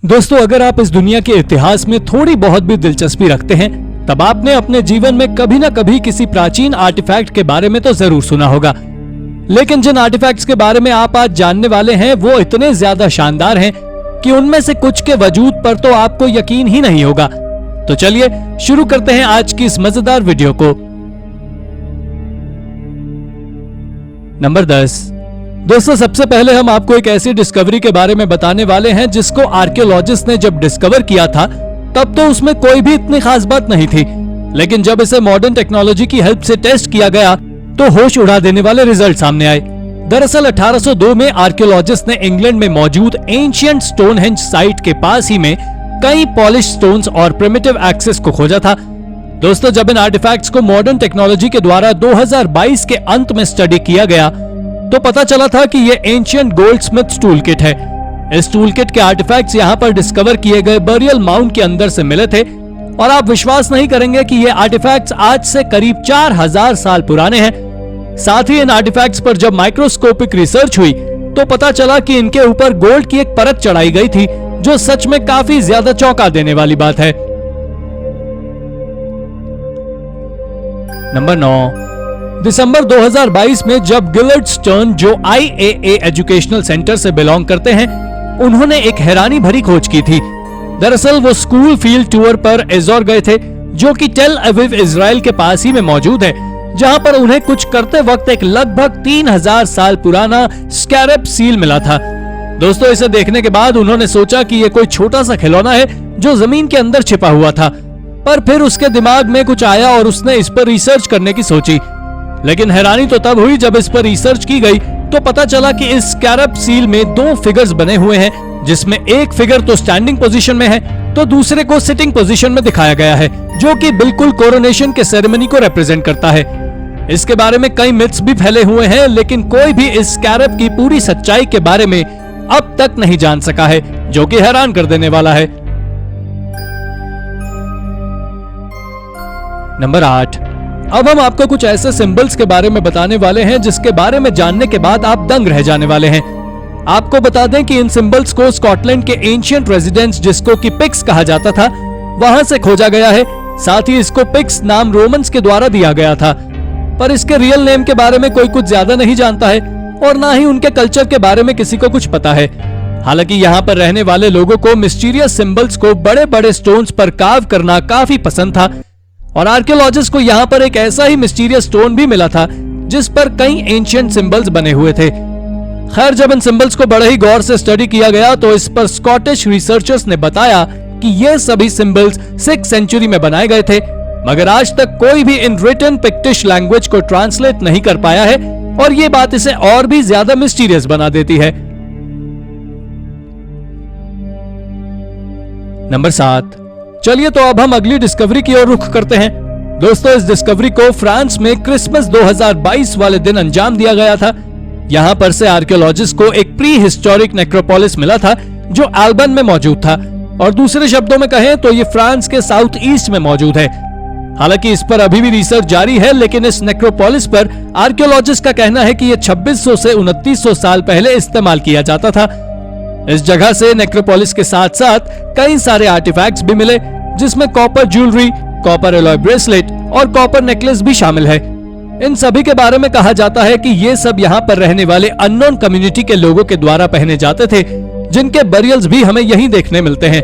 दोस्तों, अगर आप इस दुनिया के इतिहास में थोड़ी बहुत भी दिलचस्पी रखते हैं, तब आपने अपने जीवन में कभी न कभी किसी प्राचीन आर्टिफैक्ट के बारे में तो जरूर सुना होगा। लेकिन जिन आर्टिफैक्ट्स के बारे में आप आज जानने वाले हैं वो इतने ज्यादा शानदार हैं कि उनमें से कुछ के वजूद पर तो आपको यकीन ही नहीं होगा। तो चलिए शुरू करते हैं आज की इस मजेदार वीडियो को। नंबर 10। दोस्तों, सबसे पहले हम आपको एक ऐसी डिस्कवरी के बारे में बताने वाले हैं जिसको आर्कियोलॉजिस्ट ने जब डिस्कवर किया था तब तो उसमें कोई भी इतनी खास बात नहीं थी, लेकिन जब इसे मॉडर्न टेक्नोलॉजी की हेल्प से टेस्ट किया गया तो होश उड़ा देने वाले रिजल्ट सामने आए। दरअसल 1802 में आर्कियोलॉजिस्ट ने इंग्लैंड में मौजूद एंशिएंट स्टोनहेंज साइट के पास ही में कई पॉलिश स्टोन्स और प्रिमिटिव एक्सेस को खोजा था। दोस्तों, जब इन आर्टिफैक्ट्स को मॉडर्न टेक्नोलॉजी के द्वारा 2022 के अंत में स्टडी किया गया तो पता चला था कि ये एंशिएंट गोल्डस्मिथ टूल किट है। इस टूल किट के आर्टिफैक्ट्स यहाँ पर डिस्कवर किए गए बरियल माउंट के अंदर से मिले थे और आप विश्वास नहीं करेंगे कि ये आर्टिफैक्ट्स आज से करीब 4000 साल पुराने हैं। साथ ही इन आर्टिफैक्ट्स पर जब माइक्रोस्कोपिक रिसर्च हुई तो पता चला कि इनके ऊपर गोल्ड की एक परत चढ़ाई गई थी, जो सच में काफी ज्यादा चौंका देने वाली बात है। नंबर 9। दिसंबर 2022 में जब गिलर्ड स्टर्न, जो IAA एजुकेशनल सेंटर से बिलोंग करते हैं, उन्होंने एक हैरानी भरी खोज की थी। दरअसल वो स्कूल फील्ड टूर पर एजोर गए थे, जो कि टेल अवीव इजराइल के पास ही में मौजूद है, जहां पर उन्हें कुछ करते वक्त एक लगभग 3000 साल पुराना स्कैरब सील मिला था। दोस्तों, इसे देखने के बाद उन्होंने सोचा कि ये कोई छोटा सा खिलौना है जो जमीन के अंदर छिपा हुआ था, पर फिर उसके दिमाग में कुछ आया और उसने इस पर रिसर्च करने की सोची। लेकिन हैरानी तो तब हुई जब इस पर रिसर्च की गई तो पता चला कि इस स्कैरब सील में 2 फिगर्स बने हुए हैं, जिसमें एक फिगर तो स्टैंडिंग पोजीशन में है तो दूसरे को सिटिंग पोजीशन में दिखाया गया है, जो कि बिल्कुल कोरोनेशन के सेरेमनी को रिप्रेजेंट करता है। इसके बारे में कई मिथ्स भी फैले हुए हैं, लेकिन कोई भी इस स्कैरब की पूरी सच्चाई के बारे में अब तक नहीं जान सका है, जो कि हैरान कर देने वाला है। नंबर 8। अब हम आपको कुछ ऐसे सिंबल्स के बारे में बताने वाले हैं जिसके बारे में जानने के बाद आप दंग रह जाने वाले हैं। आपको बता दें कि इन सिंबल्स को स्कॉटलैंड के एंशिएंट रेजिडेंस, जिसको कि पिक्स कहा जाता था, वहां से खोजा गया है। साथ ही इसको पिक्स नाम रोमन्स के द्वारा दिया गया था, पर इसके रियल नेम के बारे में कोई कुछ ज्यादा नहीं जानता है और ना ही उनके कल्चर के बारे में किसी को कुछ पता है। हालांकि यहाँ पर रहने वाले लोगों को मिस्टीरियस सिंबल्स को बड़े बड़े स्टोन्स पर कार्व करना काफी पसंद था और आर्कियोलॉजिस्ट को यहाँ पर एक ऐसा ही मिस्टीरियस स्टोन भी मिला था जिस पर कई एंशिएंट सिंबल्स बने हुए थे। खैर, जब इन सिंबल्स को बड़े ही गौर से स्टडी किया गया तो इस पर स्कॉटिश रिसर्चर्स ने बताया कि ये सभी सिंबल्स 6th सेंचुरी में बनाए गए थे, मगर आज तक कोई भी इन रिटन पिक्टिश लैंग्वेज को ट्रांसलेट नहीं कर पाया है और ये बात इसे और भी ज्यादा मिस्टीरियस बना देती है। नंबर 7। चलिए तो अब हम अगली डिस्कवरी की ओर रुख करते हैं। दोस्तों, इस डिस्कवरी को फ्रांस में क्रिसमस 2022 वाले दिन अंजाम दिया गया था। यहाँ पर से आर्कियोलॉजिस्ट को एक प्री हिस्टोरिक नेक्रोपोलिस मिला था जो एल्बन में मौजूद था, और दूसरे शब्दों में कहें तो ये फ्रांस के साउथ ईस्ट में मौजूद है। हालांकि इस पर अभी भी रिसर्च जारी है, लेकिन इस नेक्रोपोलिस पर आर्कियोलॉजिस्ट का कहना है कि यह 2600 से 2900 साल पहले इस्तेमाल किया जाता था। इस जगह से नेक्रोपोलिस के साथ साथ कई सारे आर्टिफैक्ट्स भी मिले, जिसमें copper jewellery, copper alloy bracelet और कॉपर नेकलेस भी शामिल है। इन सभी के बारे में कहा जाता है कि ये सब यहाँ पर रहने वाले अननोन कम्युनिटी के लोगों के द्वारा पहने जाते थे, जिनके बरियल्स भी हमें यहीं देखने मिलते हैं।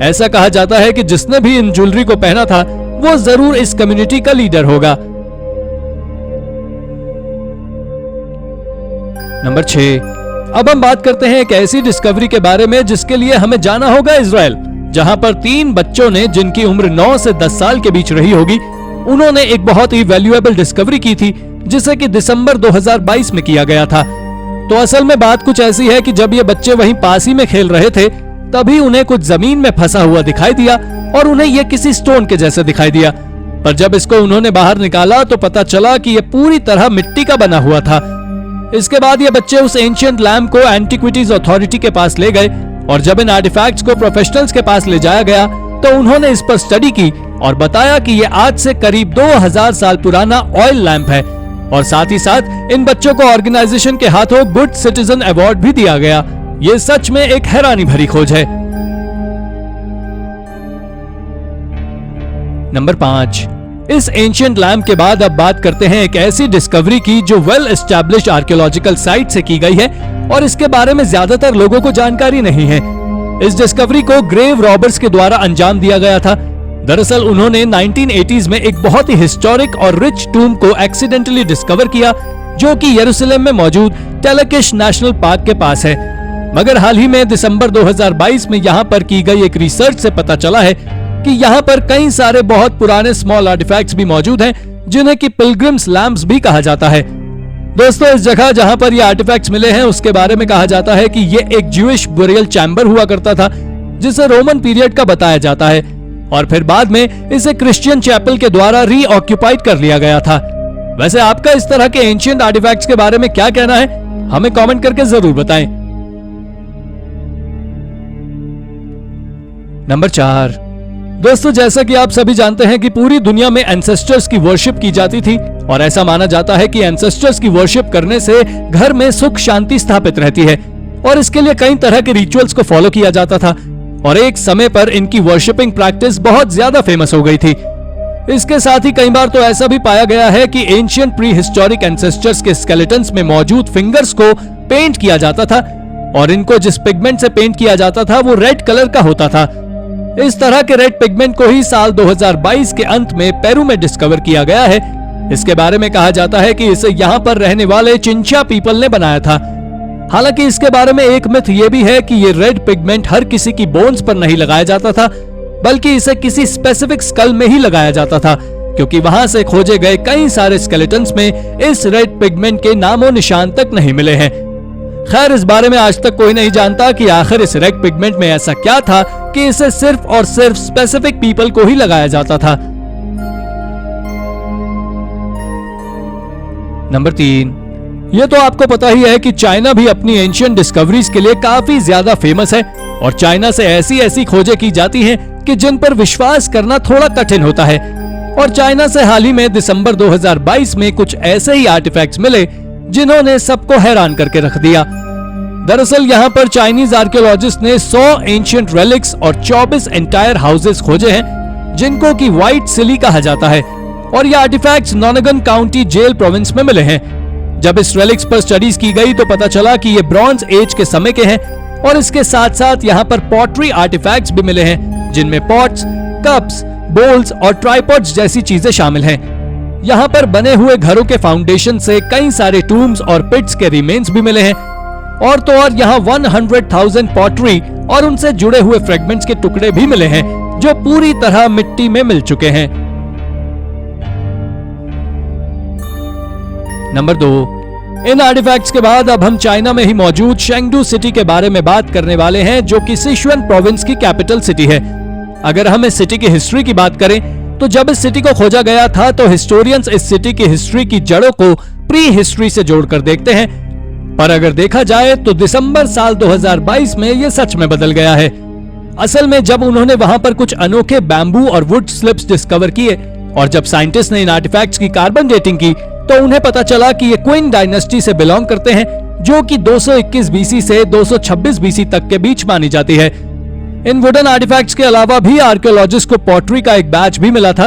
ऐसा कहा जाता है कि जिसने भी इन ज्वेलरी को पहना था वो जरूर इस कम्युनिटी का लीडर होगा। नंबर 6। अब हम बात करते हैं एक ऐसी डिस्कवरी के बारे में जिसके लिए हमें जाना होगा इजराइल, जहां पर 3 बच्चों ने, जिनकी उम्र 9 से 10 साल के बीच रही होगी, उन्होंने एक बहुत ही वैल्यूएबल डिस्कवरी की थी, जिसे कि दिसंबर 2022 में किया गया था। तो असल में बात कुछ ऐसी है कि जब ये बच्चे वहीं पास ही में खेल रहे थे, तभी उन्हें कुछ जमीन में फंसा हुआ दिखाई दिया और उन्हें यह किसी स्टोन के जैसे दिखाई दिया। पर जब इसको उन्होंने बाहर निकाला तो पता चला कि यह पूरी तरह मिट्टी का बना हुआ था। इसके बाद ये बच्चे उस एंशिएंट लैम्प को एंटीक्विटीज अथॉरिटी के पास ले गए और जब इन आर्टिफैक्ट्स को प्रोफेशनल्स के पास ले जाया गया तो उन्होंने इस पर स्टडी की और बताया कि ये आज से करीब 2000 साल पुराना ऑयल लैंप है और साथ ही साथ इन बच्चों को ऑर्गेनाइजेशन के हाथों गुड सिटीजन अवार्ड भी दिया गया। ये सच में एक हैरानी भरी खोज है। नंबर 5, इस एंशिएंट लैम्प के बाद अब बात करते हैं एक ऐसी डिस्कवरी की जो वेल एस्टैब्लिश्ड आर्कियोलॉजिकल साइट से की गई है और इसके बारे में ज्यादातर लोगों को जानकारी नहीं है। इस डिस्कवरी को ग्रेव रॉबर्स के द्वारा अंजाम दिया गया था। दरअसल उन्होंने 1980s में एक बहुत ही हिस्टोरिक और रिच टूम को एक्सीडेंटली डिस्कवर किया जो कि यरूशलेम में मौजूद टेलकिश नेशनल पार्क के पास है। मगर हाल ही में दिसंबर 2022 में यहाँ पर की गई एक रिसर्च से पता चला है कि यहाँ पर कई सारे बहुत पुराने स्मॉल आर्टिफैक्ट्स भी मौजूद हैं जिन्हें कि पिलग्रिम्स लैम्प्स भी कहा जाता है। दोस्तों, इस जगह जहाँ पर ये आर्टिफैक्ट्स मिले हैं उसके बारे में कहा जाता है कि ये एक ज्यूइश बुरियल चैम्बर हुआ करता था जिसे रोमन पीरियड का बताया जाता है और फिर बाद में इसे क्रिश्चियन चैपल के द्वारा रीऑक्यूपाइड कर लिया गया था। वैसे आपका इस तरह के एंशिएंट आर्टिफैक्ट्स के बारे में क्या कहना है, हमें कमेंट करके जरूर बताएं। नंबर 4, दोस्तों जैसा कि आप सभी जानते हैं कि पूरी दुनिया में एंसेस्टर्स की वर्शिप की जाती थी और ऐसा माना जाता है कि एंसेस्टर्स की वर्शिप करने से घर में सुख शांति स्थापित रहती है और इसके लिए कई तरह के रिचुअल्स को फॉलो किया जाता था और एक समय पर इनकी वर्शिपिंग प्रैक्टिस बहुत ज्यादा फेमस हो गई थी। इसके साथ ही कई बार तो ऐसा भी पाया गया है कि एंशिएंट प्री हिस्टोरिक एंसेस्टर्स के स्केलेटन्स में मौजूद फिंगर्स को पेंट किया जाता था और इनको जिस पिगमेंट से पेंट किया जाता था वो रेड कलर का होता था। इस तरह के रेड पिगमेंट को ही साल 2022 के अंत में पेरू में डिस्कवर किया गया है। इसके बारे में कहा जाता है कि इसे यहाँ पर रहने वाले चिंचा पीपल ने बनाया था। हालांकि इसके बारे में एक मिथ ये भी है कि ये रेड पिगमेंट हर किसी की बोन्स पर नहीं लगाया जाता था, बल्कि इसे किसी स्पेसिफिक स्कल में ही लगाया जाता था, क्योंकि वहां से खोजे गए कई सारे स्केलेटन्स में इस रेड पिगमेंट के नामो निशान तक नहीं मिले हैं। खैर, इस बारे में आज तक कोई नहीं जानता कि आखिर इस रेड पिगमेंट में ऐसा क्या था कि इसे सिर्फ और सिर्फ स्पेसिफिक पीपल को ही लगाया जाता था। नंबर 3, ये तो आपको पता ही है कि चाइना भी अपनी एंशिएंट डिस्कवरीज के लिए काफी ज्यादा फेमस है और चाइना से ऐसी ऐसी खोजें की जाती हैं कि जिन पर विश्वास करना थोड़ा कठिन होता है। और चाइना से हाल ही में दिसंबर 2022 में कुछ ऐसे ही आर्टिफैक्ट्स मिले जिन्होंने सबको हैरान करके रख दिया। दरअसल यहाँ पर चाइनीज आर्कियोलॉजिस्ट ने 100 एंशिएंट रेलिक्स और 24 एंटायर हाउसेस खोजे हैं जिनको कि व्हाइट सिली कहा जाता है और ये आर्टिफैक्ट्स नॉनगन काउंटी जेल प्रोविंस में मिले हैं। जब इस रेलिक्स पर स्टडीज की गई तो पता चला कि ये ब्रॉन्ज एज के समय के हैं और इसके साथ साथ यहाँ पर पॉटरी आर्टिफैक्ट्स भी मिले हैं जिनमें पॉट्स, कप्स, बोल्स और ट्राइपॉड्स जैसी चीजें शामिल हैं। यहाँ पर बने हुए घरों के फाउंडेशन से कई सारे टूम्स और पिट्स के रिमेन्स भी मिले हैं और तो और यहाँ 100,000 पॉटरी और उनसे जुड़े हुए फ्रेगमेंट्स के टुकड़े भी मिले हैं जो पूरी तरह मिट्टी में मिल चुके हैं। नंबर 2, इन आर्टिफैक्ट्स के बाद अब हम चाइना में ही मौजूद शेंगडू सिटी के बारे में बात करने वाले हैं जो कि सिचुआन प्रोविंस की कैपिटल सिटी है। अगर हम इस सिटी की हिस्ट्री की बात करें तो जब इस सिटी को खोजा गया था तो हिस्टोरियंस इस सिटी की हिस्ट्री की जड़ों को प्री हिस्ट्री से जोड़कर देखते हैं, पर अगर देखा जाए तो दिसंबर साल 2022 में यह सच में बदल गया है। असल में जब उन्होंने वहां पर कुछ अनोखे बैम्बू और वुड स्लिप्स डिस्कवर किए और जब साइंटिस्ट ने इन आर्टिफैक्ट्स की कार्बन डेटिंग की तो उन्हें पता चला कि ये क्विन डायनेस्टी से बिलोंग करते हैं जो कि 221 बीसी से 226 बीसी तक के बीच मानी जाती है। इन वुडन आर्टिफैक्ट्स के अलावा भी आर्कियोलॉजिस्ट को पॉटरी का एक बैच भी मिला था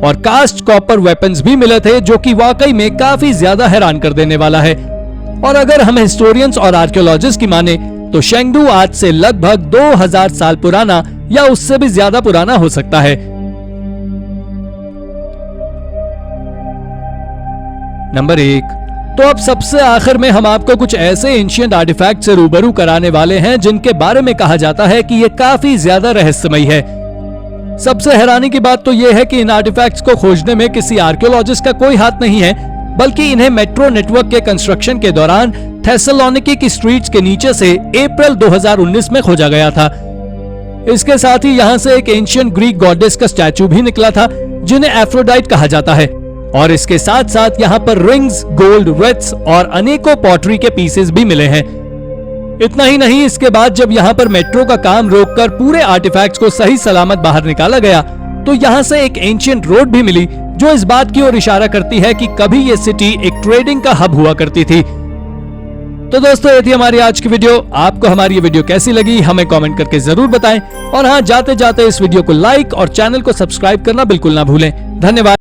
और कास्ट कॉपर वेपन्स भी मिले थे जो कि वाकई में काफी ज्यादा हैरान कर देने वाला है। और अगर हम हिस्टोरियंस और आर्कियोलॉजिस्ट की माने तो शेंगडू आज से लगभग 2000 साल पुराना या उससे भी ज्यादा पुराना हो सकता है। नंबर 1, तो अब सबसे आखिर में हम आपको कुछ ऐसे एंशिएंट आर्टिफैक्ट से रूबरू कराने वाले हैं जिनके बारे में कहा जाता है कि ये काफी ज्यादा रहस्यमयी है। सबसे हैरानी की बात तो यह है कि इन आर्टिफैक्ट्स को खोजने में किसी आर्कियोलॉजिस्ट का कोई हाथ नहीं है, बल्कि इन्हें मेट्रो नेटवर्क के कंस्ट्रक्शन के दौरान थेसलोनिकी की स्ट्रीट्स के नीचे से अप्रैल 2019 में खोजा गया था। इसके साथ ही यहाँ से एक एंशिएंट ग्रीक गॉडेस का स्टैचू भी निकला था जिन्हें एफ्रोडाइट कहा जाता है और इसके साथ साथ यहाँ पर रिंग्स, गोल्ड रेट्स और अनेकों पॉटरी के पीसेस भी मिले हैं। इतना ही नहीं, इसके बाद जब यहाँ पर मेट्रो का काम रोककर पूरे आर्टिफैक्ट्स को सही सलामत बाहर निकाला गया तो यहाँ से एक एंशिएंट रोड भी मिली जो इस बात की ओर इशारा करती है कि कभी ये सिटी एक ट्रेडिंग का हब हुआ करती थी। तो दोस्तों ये थी हमारी आज की वीडियो। आपको हमारी ये वीडियो कैसी लगी हमें कमेंट करके जरूर बताएं। और हाँ, जाते जाते इस वीडियो को लाइक और चैनल को सब्सक्राइब करना बिल्कुल ना भूलें। धन्यवाद।